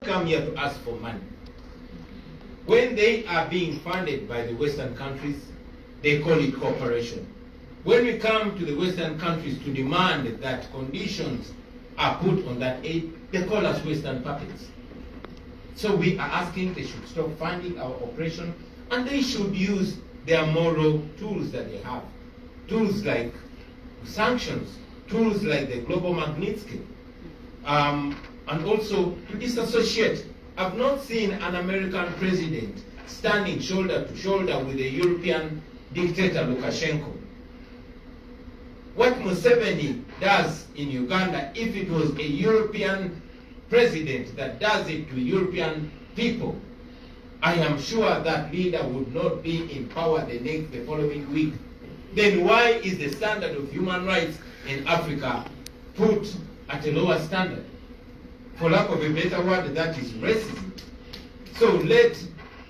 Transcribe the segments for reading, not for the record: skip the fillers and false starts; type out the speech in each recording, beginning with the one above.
come here to ask for money. When they are being funded by the Western countries, they call it cooperation. When we come to the Western countries to demand that conditions are put on that aid, they call us Western puppets. So we are asking they should stop funding our operation, and they should use their moral tools that they have. Tools like sanctions, tools like the global Magnitsky, and also to disassociate. I've not seen an American president standing shoulder to shoulder with a European dictator Lukashenko. What Museveni does in Uganda, if it was a European president that does it to European people, I am sure that leader would not be in power the following week. Then why is the standard of human rights in Africa put at a lower standard? For lack of a better word, that is racism. So let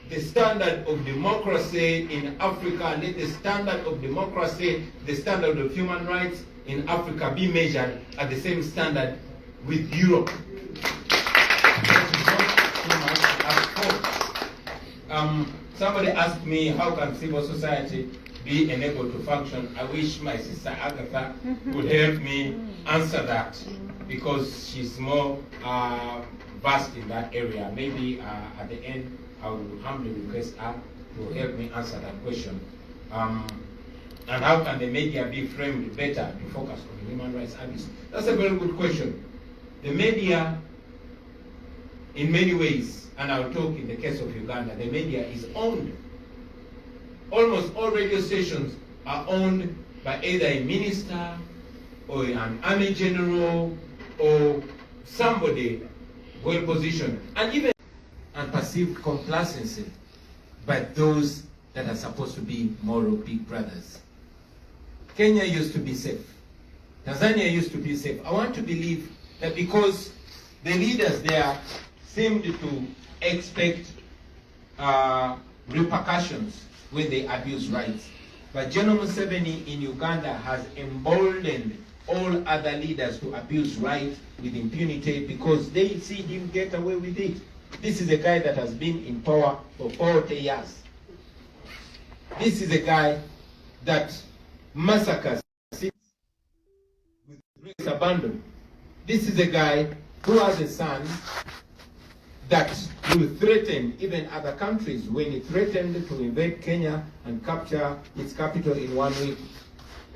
the standard of democracy in Africa, let the standard of democracy, the standard of human rights in Africa be measured at the same standard with Europe. Somebody asked me, how can civil society be enabled to function? I wish my sister Agatha would help me answer that, because she's more vast in that area. Maybe at the end, I will humbly request her to help me answer that question. And how can the media be framed better to focus on human rights abuse? That's a very good question. The media, in many ways, and I'll talk in the case of Uganda, the media is owned. Almost all radio stations are owned by either a minister or an army general or somebody well positioned, and even perceived complacency by those that are supposed to be moral big brothers. Kenya used to be safe. Tanzania used to be safe. I want to believe that because the leaders there seemed to expect repercussions when they abuse rights. But General Museveni in Uganda has emboldened all other leaders to abuse rights with impunity because they see him get away with it. This is a guy that has been in power for 40 years. This is a guy that massacres with abandon. This is a guy who has a son that will threaten even other countries. When he threatened to invade Kenya and capture its capital in 1 week,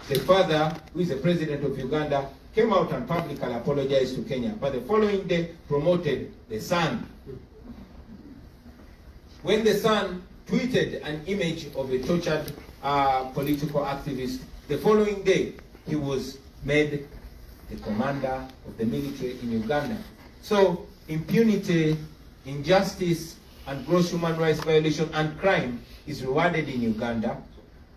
the father, who is the president of Uganda, came out and publicly apologized to Kenya. But the following day, promoted the son. When the son tweeted an image of a tortured political activist, the following day, he was made the commander of the military in Uganda. So impunity, injustice, and gross human rights violation and crime is rewarded in Uganda,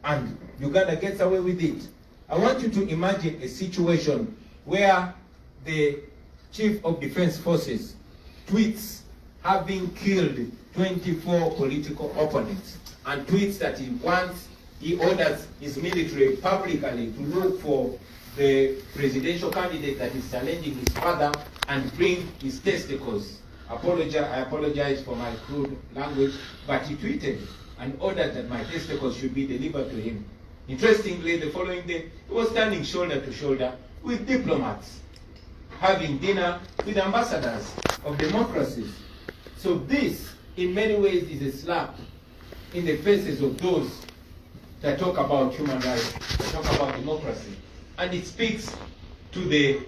and Uganda gets away with it. I want you to imagine a situation where the Chief of Defense Forces tweets having killed 24 political opponents, and tweets that he orders his military publicly to look for the presidential candidate that is challenging his father and bring his testicles. I apologize for my crude language, but he tweeted and ordered that my testicles should be delivered to him. Interestingly, the following day, he was standing shoulder to shoulder with diplomats, having dinner with ambassadors of democracies. So this, in many ways, is a slap in the faces of those that talk about human rights, that talk about democracy. And it speaks to the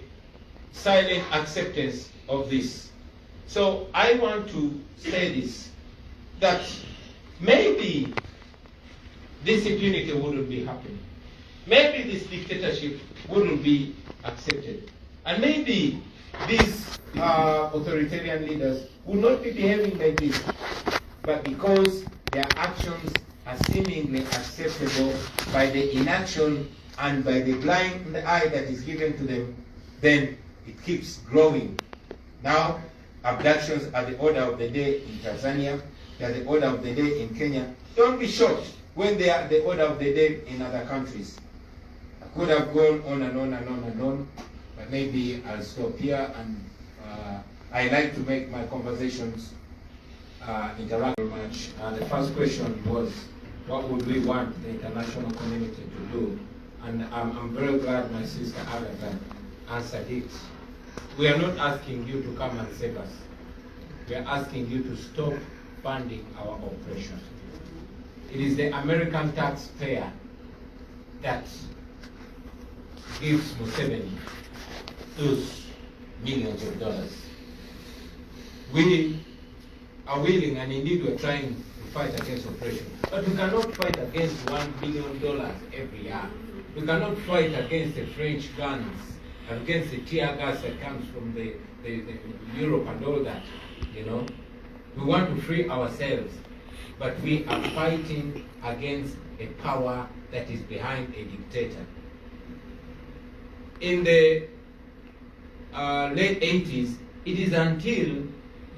silent acceptance of this. So I want to say this, that maybe this impunity wouldn't be happening. Maybe this dictatorship wouldn't be accepted. And maybe these authoritarian leaders would not be behaving like this. But because their actions are seemingly acceptable by the inaction and by the blind eye that is given to them, then it keeps growing. Now, abductions are the order of the day in Tanzania, they are the order of the day in Kenya. Don't be shocked when they are the order of the day in other countries. I could have gone on and on and on and on, but maybe I'll stop here and I like to make my conversations interactive very much. The first question was, what would we want the international community to do? And I'm very glad my sister Agatha answered it. We are not asking you to come and save us. We are asking you to stop funding our oppression. It is the American taxpayer that gives Museveni those millions of dollars. We are willing, and indeed we're trying to fight against oppression, but we cannot fight against $1 billion every year. We cannot fight against the French guns, against the tear gas that comes from the Europe and all that, you know. We want to free ourselves, but we are fighting against a power that is behind a dictator. In the late 80s, it is until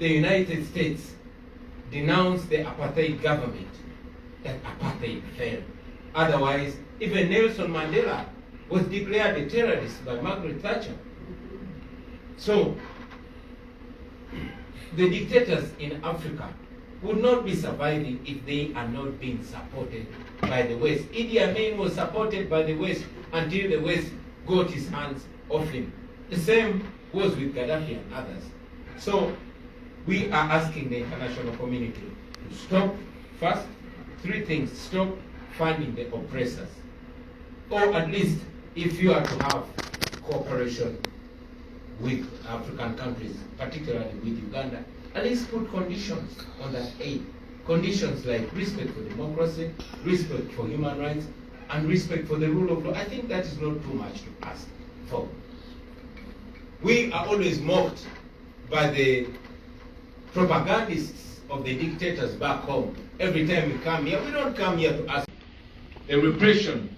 the United States denounced the apartheid government that apartheid fell. Otherwise, even Nelson Mandela was declared a terrorist by Margaret Thatcher. So, the dictators in Africa would not be surviving if they are not being supported by the West. Idi Amin was supported by the West until the West got his hands off him. The same was with Gaddafi and others. So, we are asking the international community to stop, first, three things: stop funding the oppressors. Or at least, if you are to have cooperation with African countries, particularly with Uganda, at least put conditions on that aid. Conditions like respect for democracy, respect for human rights, and respect for the rule of law. I think that is not too much to ask for. We are always mocked by the propagandists of the dictators back home. Every time we come here, we don't come here to ask. The repression,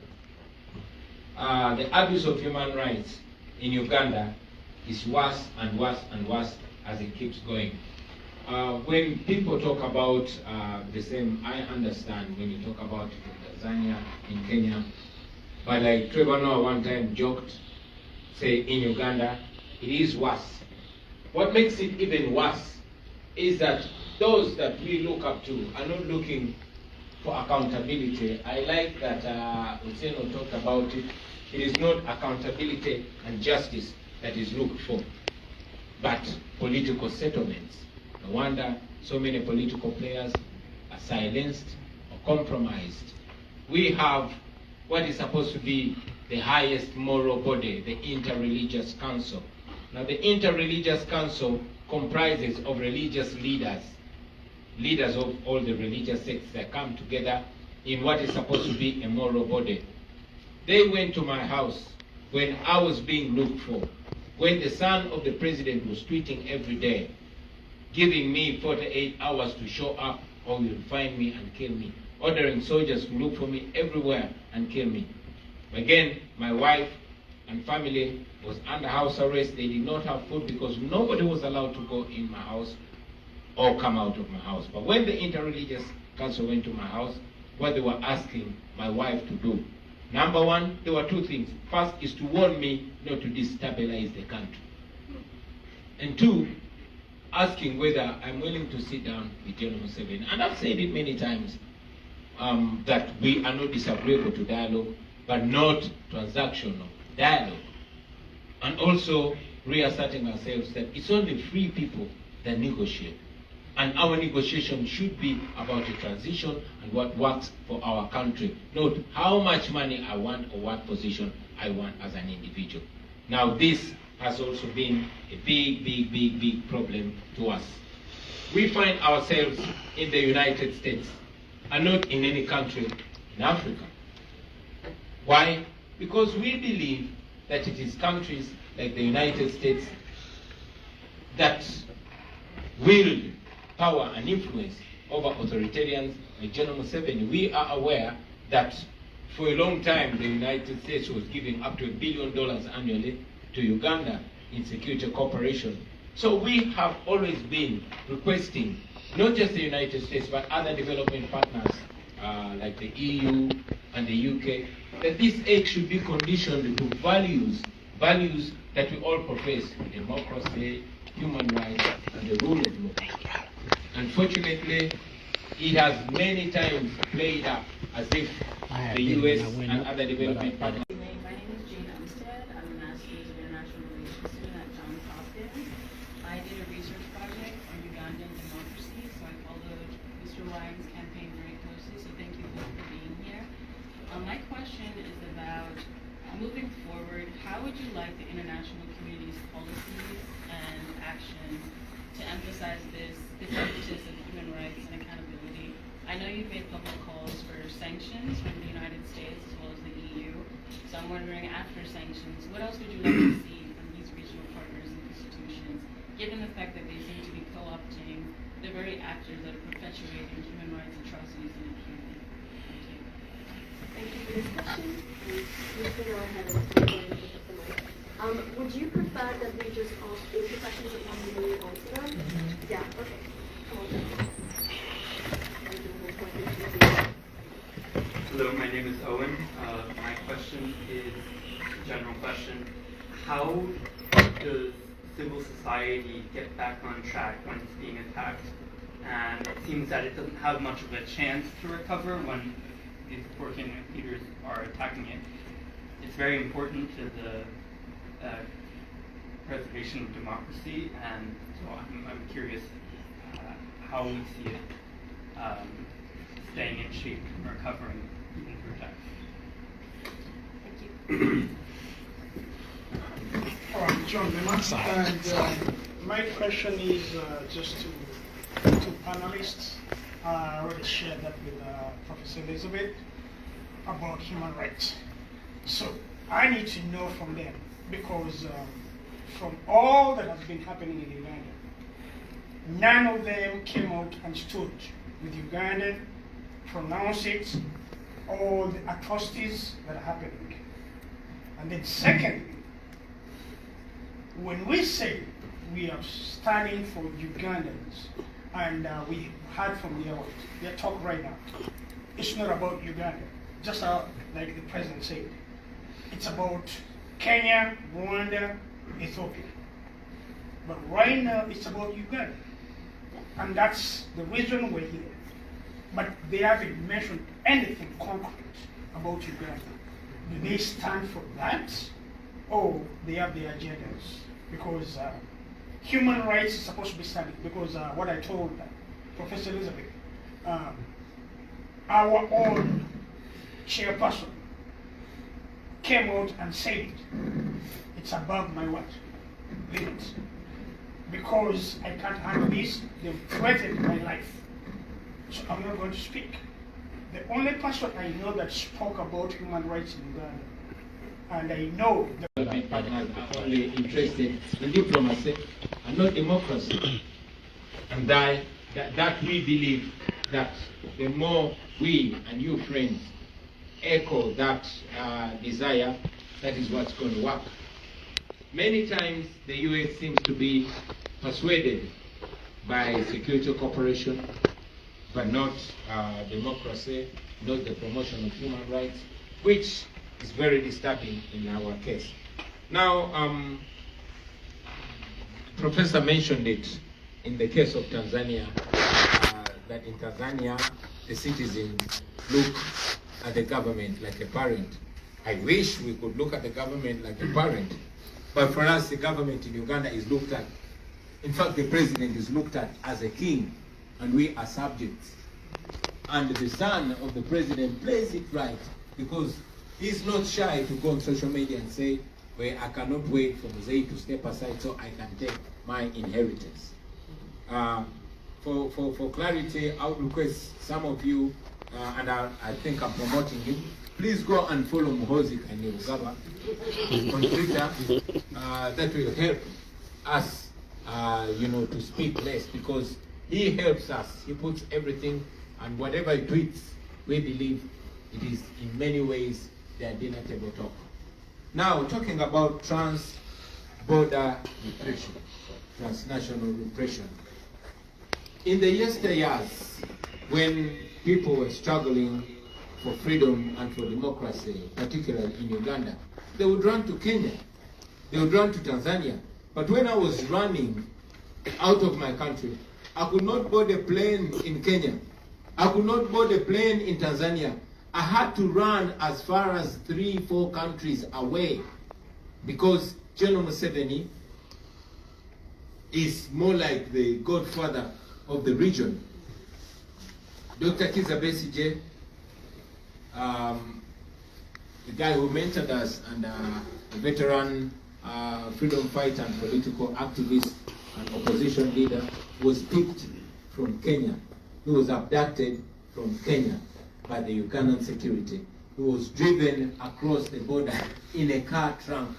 the abuse of human rights in Uganda is worse and worse and worse as it keeps going. When people talk about the same, I understand when you talk about it in Tanzania, in Kenya, but like Trevor Noah one time joked, say in Uganda, it is worse. What makes it even worse is that those that we look up to are not looking for accountability. I like that Otieno talked about it. It is not accountability and justice that is looked for, but political settlements. No wonder so many political players are silenced or compromised. We have what is supposed to be the highest moral body, the Interreligious Council. Now, the Interreligious Council comprises of religious leaders, leaders of all the religious sects that come together in what is supposed to be a moral body. They went to my house when I was being looked for, when the son of the president was tweeting every day, giving me 48 hours to show up or you'll find me and kill me, ordering soldiers to look for me everywhere and kill me. Again, my wife and family was under house arrest. They did not have food because nobody was allowed to go in my house or come out of my house. But when the Interreligious Council went to my house, what they were asking my wife to do, number one, there were two things. First is to warn me not to destabilize the country. And two, asking whether I'm willing to sit down with General Museveni. And I've said it many times, that we are not disagreeable to dialogue, but not transactional dialogue. And also reasserting ourselves that it's only free people that negotiate. And our negotiation should be about a transition and what works for our country, not how much money I want or what position I want as an individual. Now, this has also been a big problem to us. We find ourselves in the United States and not in any country in Africa. Why? Because we believe that it is countries like the United States that wield power and influence over authoritarians like General Museveni. We are aware that for a long time the United States was giving up to $1 billion annually to Uganda in security cooperation. So we have always been requesting, not just the United States, but other development partners like the EU and the UK, that this aid should be conditioned to values that we all profess: democracy, human rights and the rule of law. Unfortunately, it has many times played up as if the U.S. and other developing partners. My name is Jane Umstead. I'm a Master's of International Relations student at Johns Hopkins. I did a research project on Ugandan democracy, so I followed Mr. Ryan's campaign very closely, so thank you both for being here. My question is about moving forward, how would you like the international community's policies and action to emphasize this emphasis of human rights and accountability? I know you've made public calls for sanctions from the United States as well as the EU. So I'm wondering, after sanctions, what else would you like to see from these regional partners and institutions, given the fact that they seem to be co-opting the very actors that are perpetuating human rights atrocities and impunity? Thank you. Thank you for this question. You can go ahead and pick up the mic. Would you prefer that we just ask all the questions at once and then we answer them? Yeah, okay. Come on then. Hello, my name is Owen. My question is a general question. How does civil society get back on track when it's being attacked? And it seems that it doesn't have much of a chance to recover when these authoritarian leaders are attacking it. It's very important to the preservation of democracy, and so I'm curious how we see it staying in shape and recovering even through attacks. Thank you. John Lema, and my question is just to panelists. I already shared that with Professor Elizabeth about human rights. So I need to know from them, because from all that has been happening in Uganda, none of them came out and stood with Uganda, pronounced it, all the atrocities that are happening. And then secondly, when we say we are standing for Ugandans, and we heard from their talk right now, it's not about Uganda, just like the president said. It's about Kenya, Rwanda, Ethiopia. But right now, it's about Uganda. And that's the reason we're here. But they haven't mentioned anything concrete about Uganda. Do they stand for that, or they have their agendas? Because human rights is supposed to be studied. Because what I told Professor Elizabeth, our own chairperson came out and said it's above my limit. Because I can't handle this, they've threatened my life. So I'm not going to speak. The only person I know that spoke about human rights in Uganda, and I know that partners are only interested in diplomacy and not democracy. And that we believe that the more we and you friends echo that desire, that is what's going to work. Many times the US seems to be persuaded by security cooperation, but not democracy, not the promotion of human rights, which is very disturbing in our case. Now, Professor mentioned it in the case of Tanzania, that in Tanzania, the citizens look at the government like a parent. I wish we could look at the government like a parent, but for us, the government in Uganda is looked at, in fact, the president is looked at as a king, and we are subjects. And the son of the president plays it right, because he's not shy to go on social media and say, well, I cannot wait for Mzee to step aside so I can take my inheritance. For clarity, I would request some of you, and I think I'm promoting him, please go and follow Muhoozi Kainerugaba on Twitter. That will help us, to speak less, because he helps us. He puts everything, and whatever he tweets, we believe it is in many ways their dinner table talk. Now, talking about trans-border repression, transnational repression. In the yesteryears, when people were struggling for freedom and for democracy, particularly in Uganda, they would run to Kenya, they would run to Tanzania. But when I was running out of my country. I could not board a plane in Kenya. I could not board a plane in Tanzania. I had to run as far as 3-4 countries away because General Museveni is more like the godfather of the region. Dr. Kizza Besigye, the guy who mentored us and a veteran freedom fighter and political activist and opposition leader, was picked from Kenya. He was abducted from Kenya by the Ugandan security. He was driven across the border in a car trunk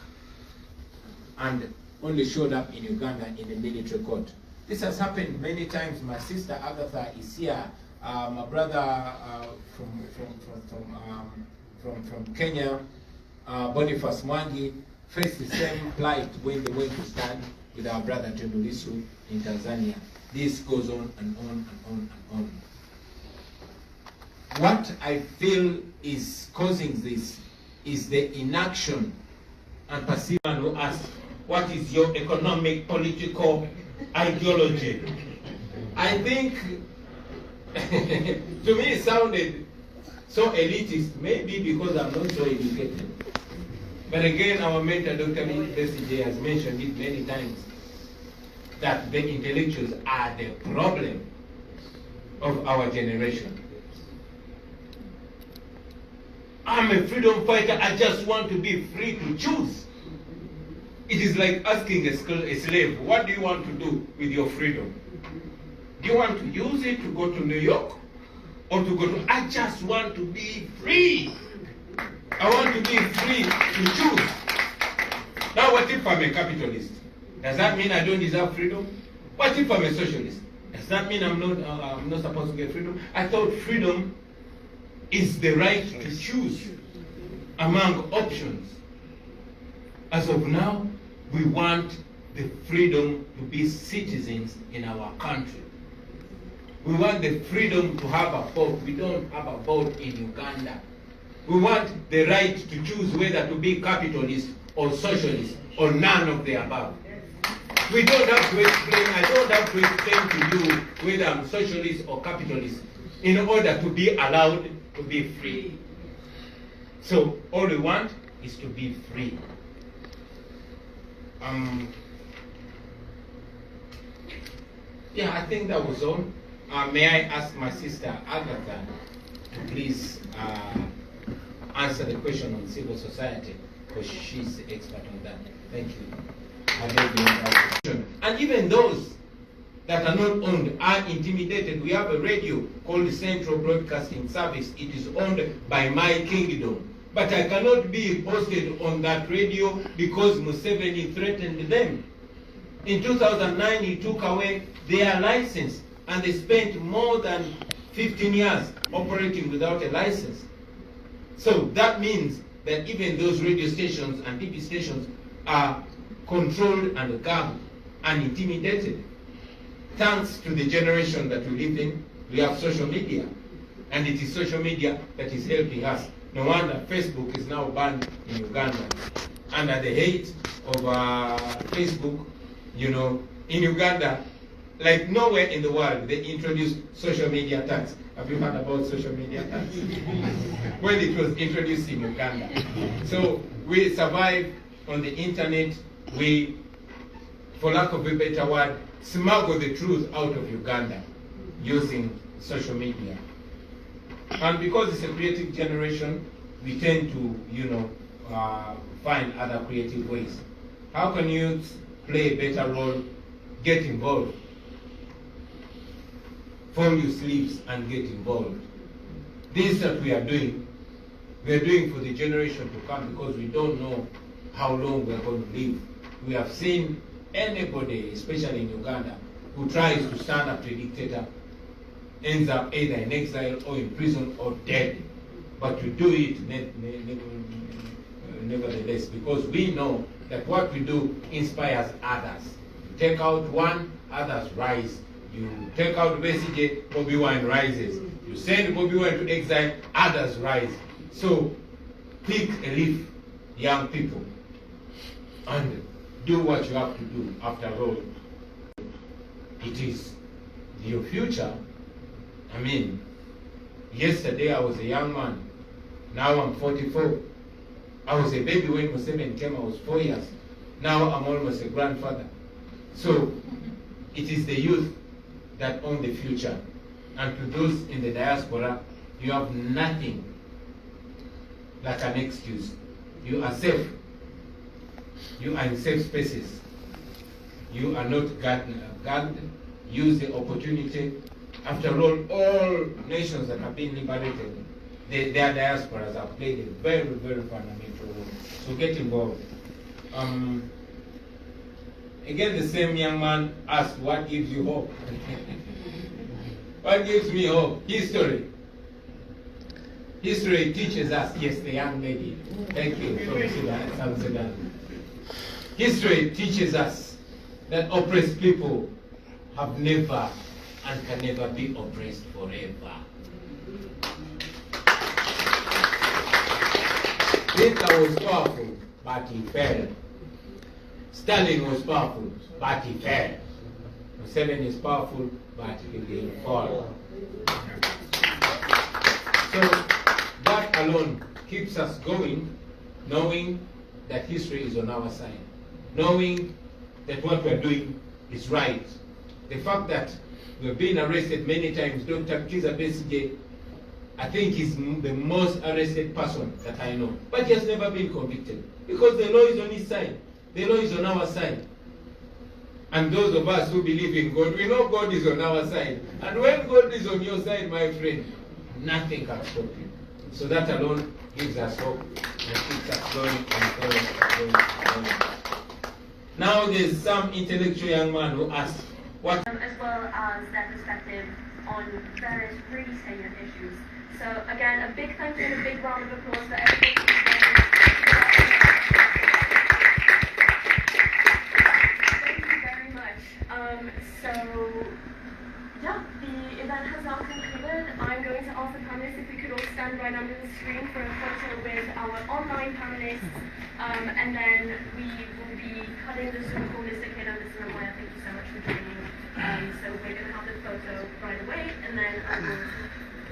and only showed up in Uganda in a military court. This has happened many times. My sister Agatha is here. My brother from Kenya, Boniface Mwangi, faced the same plight when they went to stand with our brother Tundu Lissu in Tanzania. This goes on and on and on and on. What I feel is causing this is the inaction and perceived who asked, what is your economic, political ideology? I think, to me it sounded so elitist, maybe because I'm not so educated. But again, our mentor, Dr. Besigye, has mentioned it many times, that the intellectuals are the problem of our generation. I'm a freedom fighter, I just want to be free to choose. It is like asking a slave, what do you want to do with your freedom? Do you want to use it to go to New York? Or to go to, I just want to be free. I want to be free to choose. Now what if I'm a capitalist? Does that mean I don't deserve freedom? What if I'm a socialist? Does that mean I'm not supposed to get freedom? I thought freedom is the right to choose among options. As of now, we want the freedom to be citizens in our country. We want the freedom to have a vote. We don't have a vote in Uganda. We want the right to choose whether to be capitalist or socialist or none of the above. We don't have to explain, I don't have to explain to you whether I'm socialist or capitalist in order to be allowed to be free. So all we want is to be free. Yeah, I think that was all. May I ask my sister Agatha to please answer the question on civil society, because she's the expert on that. Thank you. And even those that are not owned are intimidated. We have a radio called Central Broadcasting Service. It is owned by my kingdom. But I cannot be posted on that radio because Museveni threatened them. In 2009, he took away their license, and they spent more than 15 years operating without a license. So that means that even those radio stations and TV stations are controlled and guarded and intimidated. Thanks to the generation that we live in, we have social media. And it is social media that is helping us. No wonder Facebook is now banned in Uganda. Under the hate of Facebook, you know, in Uganda, like nowhere in the world, they introduced social media tax. Have you heard about social media tax? When it was introduced in Uganda. So we survive on the internet. We, for lack of a better word, smuggle the truth out of Uganda using social media. And because it's a creative generation, we tend to, you know, find other creative ways. How can youth play a better role? Get involved. Fold your sleeves and get involved. This that we are doing for the generation to come, because we don't know how long we're going to live. We have seen anybody, especially in Uganda, who tries to stand up to a dictator ends up either in exile or in prison or dead. But we do it nevertheless, because we know that what we do inspires others. You take out one, others rise. You take out Besigye, Bobi Wine rises. You send Bobi Wine to exile, others rise. So pick a leaf, young people, and do what you have to do. After all, it is your future. I mean, yesterday I was a young man, now I'm 44. I was a baby when Museveni came, I was 4 years. Now I'm almost a grandfather. So it is the youth that own the future. And to those in the diaspora, you have nothing like an excuse. You are safe. You are in safe spaces. You are not guarded. Use the opportunity. After all nations that have been liberated, their diasporas have played a very, very fundamental role. So get involved. Again, the same young man asked, what gives you hope? What gives me hope? History. History teaches us, yes, the young lady. Thank you from Sudan, South Sudan. History teaches us that oppressed people have never and can never be oppressed forever. Hitler was powerful, but he fell. Stalin was powerful, but he fell. Museveni is powerful, but he will fall. So that alone keeps us going, knowing that history is on our side, knowing that what we're doing is right. The fact that we've been arrested many times, Dr. Kiza Besigye, I think he's the most arrested person that I know, but he has never been convicted because the law is on his side. The law is on our side. And those of us who believe in God, we know God is on our side. And when God is on your side, my friend, nothing can stop you. So that alone gives us hope and keeps us going and going and going and going. Now there's some intellectual young man who asks, what? As well as their perspective on various really salient issues. So again, a big thank you and a big round of applause for everybody. So, yeah, the event has now concluded. I'm going to ask the panelists if we could all stand right under the screen for a photo with our online panelists, and then we will be cutting the Zoom call. Mr. Kid Anderson and Moya, thank you so much for joining. So we're going to have the photo right away, and then I will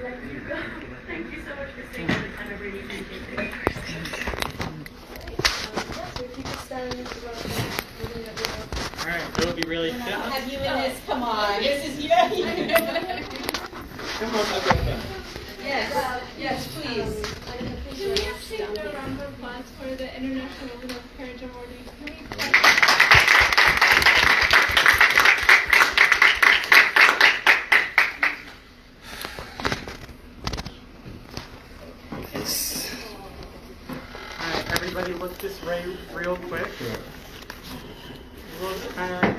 let you go. Thank you so much for staying on the time. I really appreciate it. So if you could stand right. Alright, it'll be really fast. Have you in this? Come on. This is you. Come on, Rebecca. Yes. Yes, please. Do we have to take a round of applause for the International Women of Courage awardees? Can we Alright, everybody look this way real quick. Look at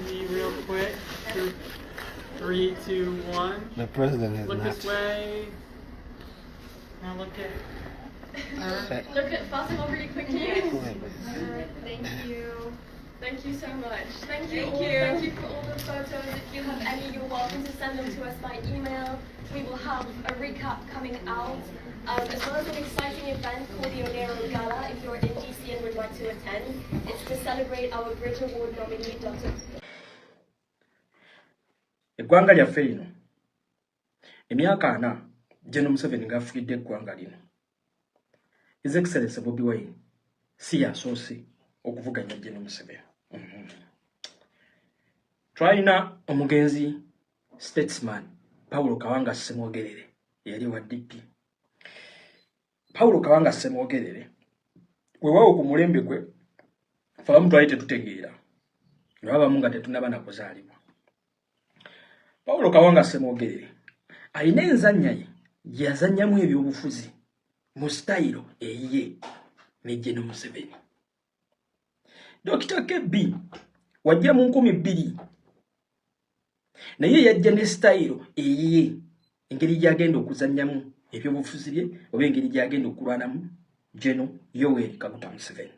me real quick. 3, 2, 1. The president is look not. This way. Now look at. Look at Fatima really quickly. Thank you. Thank you so much. Thank you. Thank you for all the photos. If you have any, you're welcome to send them to us by email. We will have a recap coming out, as well as an exciting event called the Onero Gala. If you're in DC and would like to attend, it's to celebrate our Bridge Award nominee, Dr. Eggwanga lyaffe lino emyaka 4 General Museveni ng'afugidde eggwanga lino. His Excellency Bobi Wine si yasoose okuvuganya General Museveni. Twalina omugenzi statesman Paulo Kawanga Ssemwogerere yali wa DP. Paulo Kawanga Ssemwogerere weewaawo ku mulembe gwe faamu twali tetutegeera nga babamu nga tetunaba na kuzaalibwa. Paulo Kawanga Ssemwogerere alina enzannya ye yazannyamu ebyobufuzi mu style eyiye ne General Museveni. Dr. Kebbi wajja mu 2000 naye yajja ne style eyiye engeri gyagenda okuzannyamu ebyobufuzi bye oba engeri gyagenda okulwanamu General Yoweri Kaguta Museveni.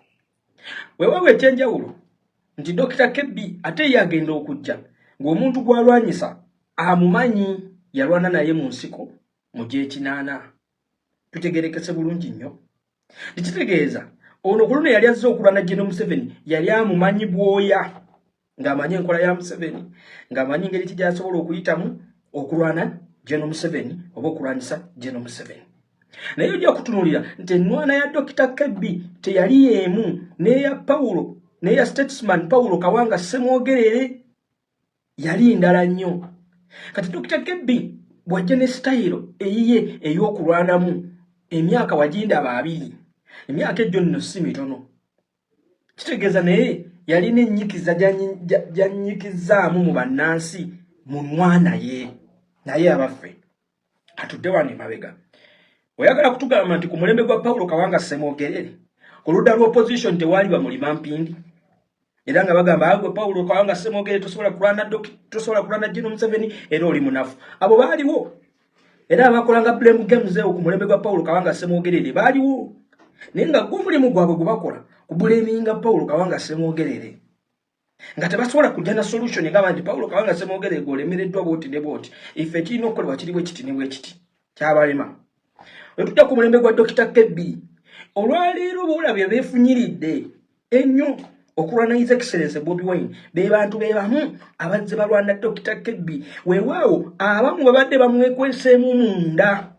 Weewaawo ekyenjawulo nti Dr. Kebbi ate yagenda okujja ng'omuntu gw'alwanyisa amumanyi yalwana naye mu nsiko mu gy'ekinaana. Tutegerekese bulungi nnyo. Tikitegeeza ono ku luno yali azze okulwana General Museveni yali amumanyi bwoya ng'amanyi enkola ya Museveni, ng'amanyi engeri ki gy'asobola okuyitamu okulwana General Museveni oba okulwanyisa General Museveni. Naye ojja kutunuulira nti ennwana ya Dr. Kebbi teyali y'emu n'eya Paulo n'eya statesman Paulo Kawanga Ssemwogerere yali ndala nnyo. Kati Dr. Kebbi bw'ajja ne sitayiro eyiye ey'okulwanamu emyaka wagindaba 2, emyaka egyo nno si mitono. Kitegeeza naye yalina ennyikiza gy'annyikizaamu mu bannansi mu nnwana ye. Naye abaffe atudde wano emabega. Oyagala kutugamba nti ku mulembe gwa Paulo Kawanga Ssemwogerere ku ludda lw'opposition tewaali bamulima mpindi, era nga bagamba agwe Paulo Kawanga Ssemwogerere tosobola kulwana General Museveni era oli munafu. Abo baaliwo era abakolanga blame games ewo ku mulembe gwa Paulo Kawanga Ssemwogerere baaliwo, naye nga omulimu gwabwe gwe bakola kubuleminga Paulo Kawanga Ssemwogerere nga tebasobola kujja na solution ngamba nti Paulo Kawanga Ssemwogerere gwolemereddwa bwoti ne bwoti, ife kirina okukolebwa kiri bwe kiti ne bwe kiti kyabalema. Bwe tujja ku mulembe gwa Dr. Kebbi olwaleero boolabye beefunyiridde ennyo okulwana His Excellency Bobi Wine be bantu be bamu abazze balwana Dr. Kebbi. Weewaawo abamu babadde bamwekweseemu munda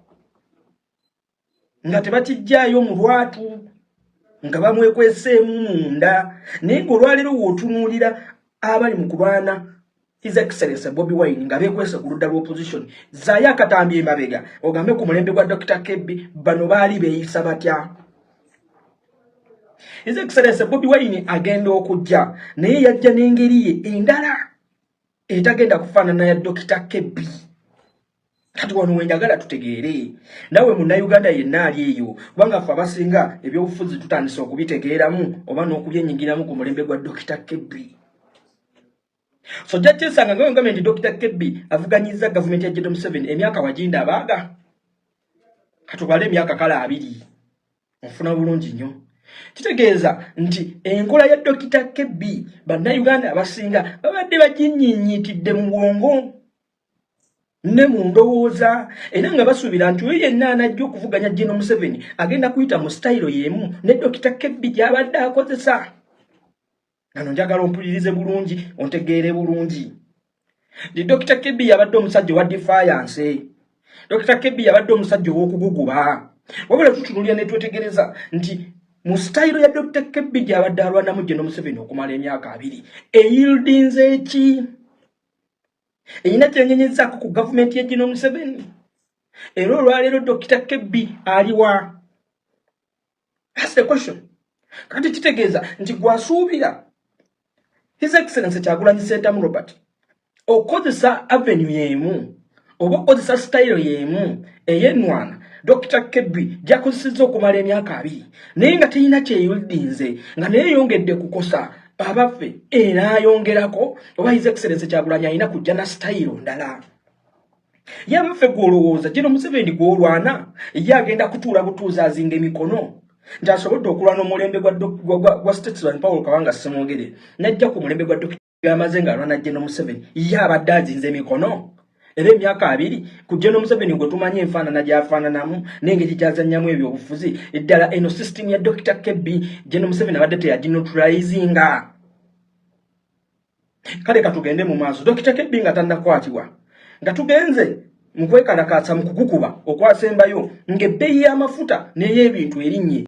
nga tebakijjaayo mu lwatu nga bamwekweseemu munda, naye ng'olwaleero w'otunuulira abali mu kulwana His Excellency Bobi Wine nga beekwese ku ludda lw'opposition, zaayo akatambi emabega ogambe ku mulembe gwa Dr. Kebbi bano baali beeyisa batya. His Excellency Bobi Wine agenda okujja naye yajja n'engeri ye endala etagenda kufaanana ya Dr. Kebbi. Kati wano wenjagala tutegeere nawe munnayuganda yenna ali eyo, kubanga ffe abasinga ebyobufuzi tutandise okubitegeeramu oba n'okubyenyigiramu ku mulembe gwa Dr. Kebbi. So jjakisanga nga gavumenti Dr. Kebbi avuganyiza gavumenti ya General Museveni emyaka waginda abaaga katubale emyaka kale 2 ofuna bulungi nnyo. Kitegeeza nti enkola ya Dr. Kebbi bannayuganda abasinga babadde baginnyinnyiitidde mu bwongo ne mu ndowooza, era nga basuubira nti oyo yenna anajja okuvuganya General Museveni agenda kuyita mu sitayiro y'emu ne Dr. Kebbi gy'abadde akozesa. Gano njagala ompulirize bulungi ontegeere bulungi. Dr. Kebbi yabadde omusajja wa defiance. Dr. Kebbi yabadde omusajja ow'okuguguba. Wabula tutunulira ne twetegereza nti mu sitayiro ya Dr. Kebbi gy'abadde alwanamu General Museveni okumala emyaka 2 eyildinze ki? Eyina kyenyenyezzaako ku gavumenti ya General Museveni. Era olwaleero Dr. Kebbi aliwa? That's the question. Kati kitegeeza nti gwasuubira His Excellency Kyagulanyi Ssentamu Robert okozesa avenue y'emu oba okozesa sitayiro y'emu ey'ennwana Dr. Kebbi gy'akozesezza okumala emyaka 2 naye nga teyina kyeyildinze nga naye yongedde kukosa abaffe era ayongerako, oba His Excellency Kyagulanyi alina kujja na sitayiro ndala. Ye abaffe gw'olowooza General Museveni gw'olwana ye agenda kutuula butuuzi azinga emikono nti asobodde okulwana omulembe gwa statesman Paulo Kawanga Ssemwogerere najja ku mulembe gwa Dr. amaze ng'alwana General Museveni ye abadde azinze emikono? Era emyaka 2 ku General Museveni gwe tumanyi enfaanana gy'afaananamu n'engeri gy'azannyamu ebyobufuzi eddala eno system ya Dr. Kebbi General Museveni abadde teyagineutralizinga. Kale katugende mu maaso Dr. Kebbi nga tannakwatibwa nga tugenze mu kwekalakaasa mu kukukuba okwasembayo ng'ebbeeyi y'amafuta n'ey'ebintu erinnye.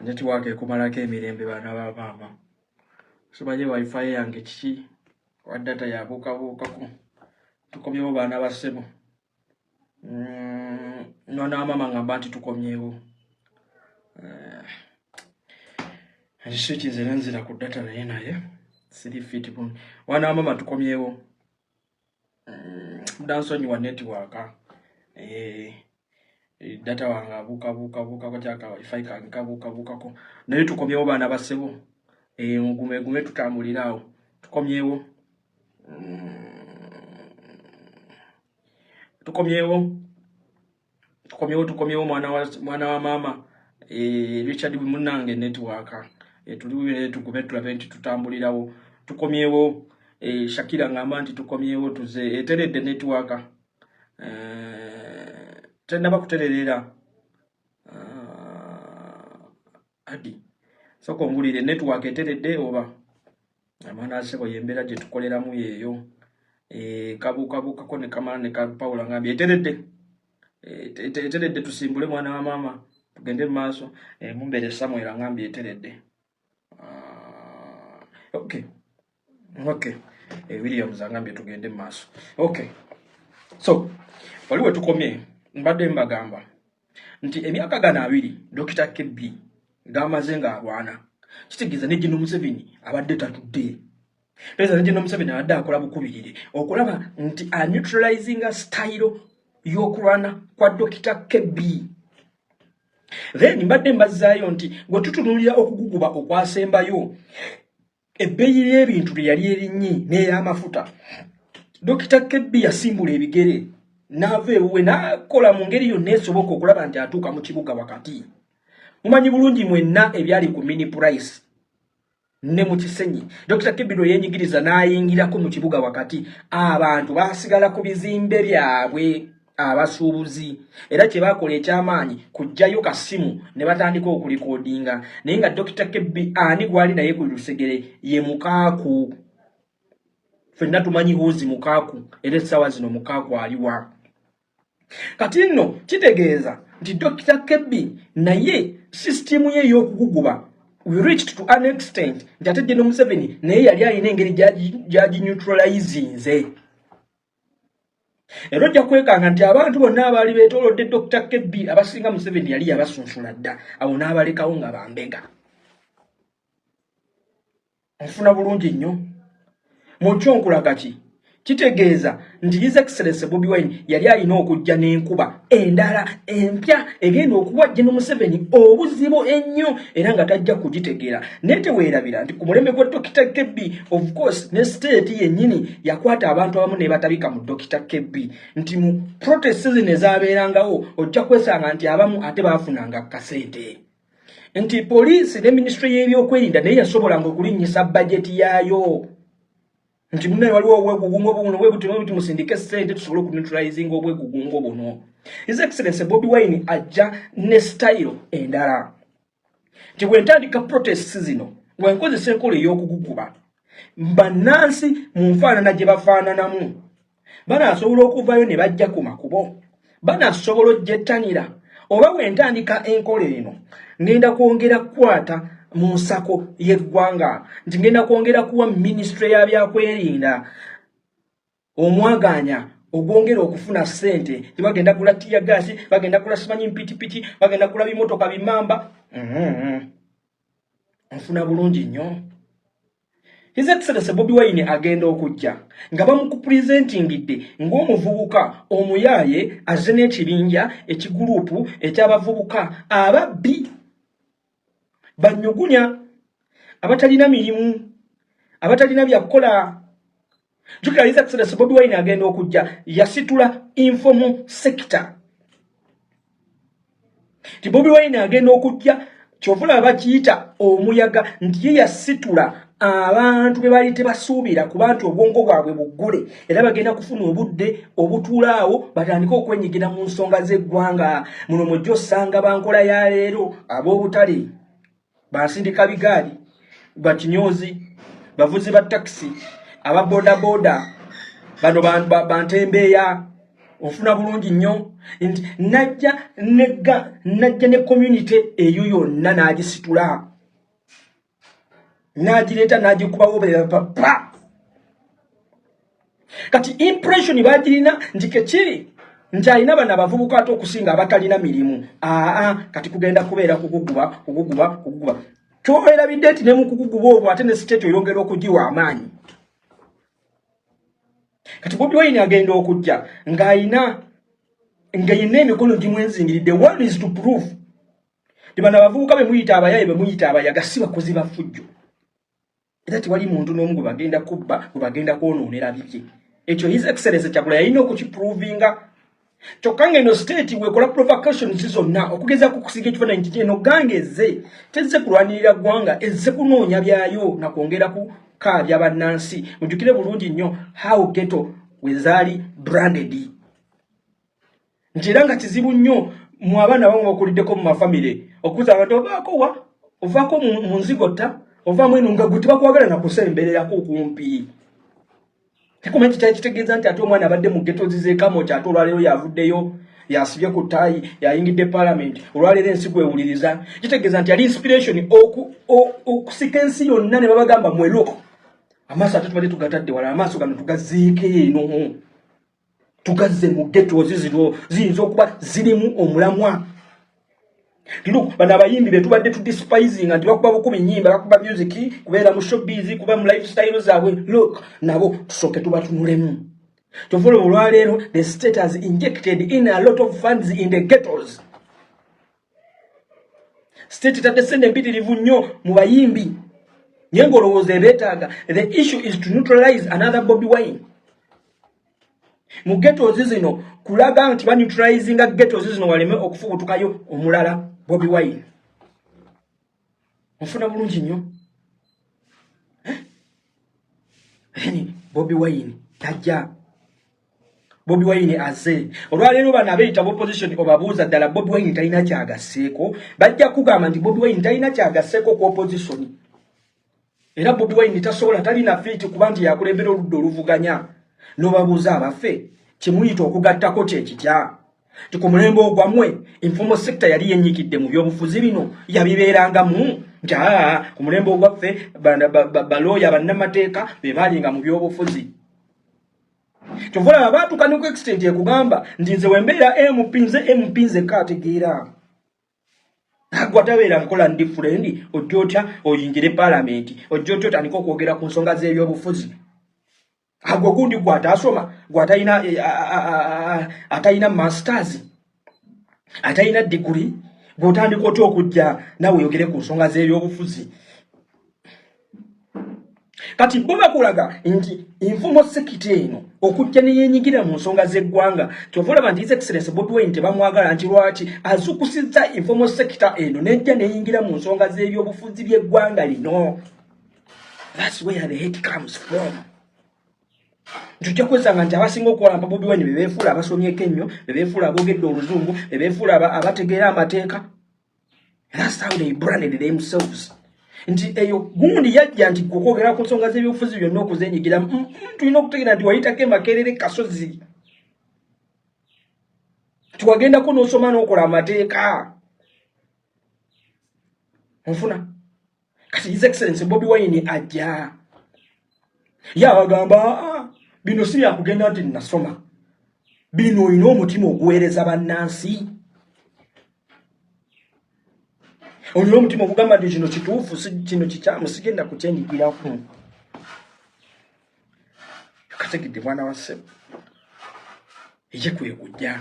Network ekumalako emirembe baana ba maama. Simanyi wifi yange kiki wa data yabuukabuukako. Tukomyewo baana ba ssebo. Nona mama ngamba nti tukomyewo. Switch nzira ku data naye 3 feet bun. Wana mama tukomyewo. Dansonyi wa network. Data wanga buka ko chaka wifi kanka buka ko naye tukomyewo baana ba ssebo. Gume tutambulirawo tukomyewo. tukomyewo mwana wa mama Richard Munange network tuliwe tukube tulabe nti tutambulirawo tukomyewo Shakira ngamba nti tukomyewo tuze eteredde network tena bakutererera adi soko ngulire network eteredde oba amana aseko yembera je tukoleramu yeyo kabuka kone kamana ne ka Paula ngambye eteredde tusimbule mwana wa mama tugende maaso mumbere Samuel ngambye eteredde okay Williams ngambye tugende maaso okay so waliwe tukomye mbadde mbagamba nti emyaka gana 2 Dr. KB gamazenga abwana kitegeeza ne General Museveni abadde tatudde pesa ne General Museveni abadde akola bukubirire okulaba nti a neutralizing style yokulwana kwa Dr. KB then mbadde mbazaayo nti gwe tutunulira okuguguba okwasembayo ebbeeyi y'ebintu yali erinyi n'ey'amafuta Dr. KB yasimbula ebigere n'ava ewuwe n'akola mu ngeri yonna esoboka okulaba nti atuuka mu kibuga wakati. Mumanyi bulungi mwenna ebyali ku mini price ne mu kisenyi Dr. KB yeenyigiriza n'ayingirako mu kibuga wakati abantu baasigala ku bizimbe byabwe abasuubuzi era kye bakola ekyamaanyi kujjayo kasimu ne batandika okulikodinga naye nga Dr. KB ani gwali naye ku lusegere ye mukaaku fenna tumanyi hozi mukaaku era essaawa zino mukaaku aliwa kati nno kitegeeza nti Dr. KB naye system ye y'okuguguba we reached to an extent nti ate General Museveni naye yali alina engeri gyagi neutralizinze era ojja kwekanga nti abantu bonna abaali beetoolodde Dr. KB abasinga Museveni yali yabasunsula dda abo n'abalekawo nga bambega nfuna bulungi nnyo mu kyonkulaga ki kitegeeza nti His Excellency Bobi Wine yali alina okujja n'enkuba endala empya egenda okuwa General Museveni obuzibu ennyo era nga tajja kugitegeera neteweerabira nti ku mulembe gwa Dr. KB of course ne state yennyini yakwata abantu abamu ne batabika mu Dr. KB nti mu protest zino ezaabeerangawo ojja kwesanga nti abamu ate baafunanga kasente nti poliisi ne ministry y'ebyokwerinda naye yasobolanga okulinnyisa bajeti yaayo nti munne waliwo obwegugungo buno bwe musindike ssente tusobole okuneutralizing obwegugungo buno. His Excellency Bobi Wine ajja ne style endala nti bwentandika protests zino bwenkozesa enkola ey'okuguguba bannansi mu nfaanana gye bafaananamu banaasobola okuvayo ne bajja ku makubo banaasobola ogjettanira oba bwentandika enkola eno ngenda kwongera kukwata mu nsako y'eggwanga nti ngenda kwongera kuwa ministry ya byakwerinda omwaganya ogwongera okufuna ssente tibagenda kula tiya gasi bagenda kula simanyi mpitipiti bagenda kula bimotoka bimamba nfuna bulungi nnyo. His Excellency Bobi Wine agenda okujja nga bamukupresentingidde ng'omuvubuka omuyaaye azze n'ekibinja ekigurupu eky'abavubuka ababbi banyugunya abatalina mirimu abatalina byakukola. Jukira His Excellency Bobi Wine agenda okujja yasitula informal sector. Ti Bobi Wine agenda okujja kyovula bakiyita omuyaga nti ye yasitula abantu be bali tebasuubira ku bantu obwongo bwabwe buggule era bagenda kufuna obudde obutuulaawo batandika okwenyigira mu nsonga z'eggwanga. Muno mujja osanga bankola ya leero ab'obutale basindika bigaali bakinyozi bavuzi ba taxi ababodaboda bano bantembeeya ofuna bulungi nnyo nti najja ne community eyo yonna n'agisitula n'agireeta n'agikubawo papa kati impression bagirina nti kekiri nti alina bano abavubuka ate okusinga abatalina mirimu kati kugenda kubeera kuguguba kyoerabidde nti ne mu kuguguba obwo ate ne state oyongera okugiwa amaanyi. Kati Bobi Wine agenda okujja ng'ayina emikono gimwenzingiridde. One is to prove ti bano abavubuka be muyita abayaye be muyita abayaga si bakozi ba ffujjo era tewali muntu n'omu gwe bagenda kubba gwe bagenda kwonoonera bibye. Ekyo His Excellency Kyagulanyi yalina okukiprovinga Chokange no state wekola provocations zonna okugeza ku kusiga ekifaananyi kiti eno gangeze tezze kulwanirira ggwanga ezze kunoonya byayo na kwongera ku kaabya bannansi. Mujjukire bulungi nnyo how ghetto wezaali branded. Nti era nga kizibu nnyo mu abaana abamu bakuliddeko mu mafamire okuza abantu ovaako wa ovaako mu nzigota ovaamu eno nga gwe tebakwagala na kusembererako kumpi. Tekumenti kyali kitegeeza nti ate omwana abadde mu ghetto zizeekamo ate olwaleero yavuddeyo yasibye ku ttaayi yayingidde parliament olwaleero ensi kwewuliriza. Kitegeeza nti yali inspiration okusika ensi yonna ne babagamba mwero amaaso ate tubadde tugatadde wala amaaso gano tugaziike eno tugazze mu ghetto ziziro ziyinza okuba zirimu omulamwa. Look, bana abayimbi betubadde tu despising nti bakuba bukubi nnyimba bakuba music kubeera mu showbiz kuba mu lifestyle zaabwe. Look, nabo tusooke tubatunulemu. Kyovula olwaleero the state has injected in a lot of funds in the ghettos. State tadde sente mpitirivu nnyo mu bayimbi. Nye ng'olowooza ebeetaaga. The issue is to neutralize another Bobi Wine. Mu ghettos zino kulaga nti ba neutralizing ghettos zino waleme okufubutukayo omulala Bobi Wine. Mfuna bulungi nnyo. Bobi Wine tajja. Bobi Wine aze. Olwaleero bano abeeyita opposition obabuuza ddala Bobi Wine talina kyagaseeko. Bajja kugamba nti Bobi Wine talina kyagaseeko ku opposition. Era Bobi Wine tasobola talina fiiti kuba nti yakulembera oludda oluvuganya. Nobabuuza abaffe kimuyita okugattako kyekitya. Ti ku mulembe ogwammwe informal sector yali yennyikidde mu byobufuzi bino yabibeerangamu nti ku mulembe ogwaffe balooya bannamateeka be baalinga mu byobufuzi. Kyovula abaatuka ne ku extent ekugamba nti nze wembeera MP nze kaategeera. Agwa tabeera nkola ndi friend ojja otya oyingire parliament ojja otya otandika okwogera ku nsonga z'ebyobufuzi. Agwa gundi gwatasoma gwatayina atayina masters atayina degree gwotandika otya okujja nawe oyogere ku nsonga z'ebyobufuzi. Kati bo bakulaga nti informal sector eno okujja ne yeenyigira mu nsonga z'eggwanga. Kyovulaba nti His Excellency Bobi Wine tebamwagala nti lwaki azukusizza informal sector eno nejja neyingira mu nsonga z'ebyobufuzi by'eggwanga lino. That's where the hate comes from. Tujja kwesanga nti abasinga okuwalampa Bobi Wine bebeefuula abasomyeko ennyo bebeefuula aboogedde oluzungu bebeefuula abategeera amateeka. That's how they branded themselves. Nti eyo gundi yajja nti kukwogera ku nsonga z'ebyobufuzi byonna okuzeenyigira tulina okutegeera nti wayitako emakerere kasozi tiwagendako n'osoma n'okola amateeka onfuna. Kati His Excellency Bobi Wine ajja yabagamba bino si byakugenda nti nasoma bino olina omutima oguweereza bannansi. Olina omutima ogugamba nti kino kituufu kino kikyamu sigenda kukyenyigiraku. Kategedde mwana wa ssebo ejje kwekujja.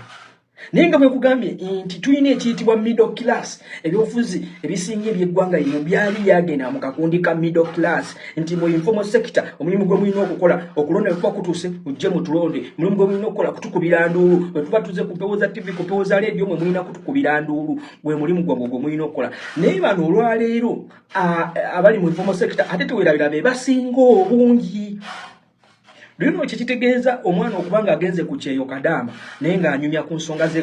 Naye nga bwe kugambye nti tulina ekiyitibwa middle class ebyobufuzi ebisinga eby'eggwanga lino byali byagenda mu kakundi ka middle class. Nti mu informal sector omulimu gwe mulina okukola okulonda bwe tuba kutuuse mujje mutulonde. Omulimu gwe mulina okukola kutukubira nduulu bwe tuba tuze ku mpewo za TV ku mpewo za leediyo mwe mulina kutukubira nduulu gwe mulimu gwammwe gwe mulina okukola. Naye bano olwaleero abali mu informal sector ate teweerabira be basinga obungi. Lino kitegeeza omwana okuba ng'agenze ku kyeyo kadaama naye ng'anyumya ku nsonga ze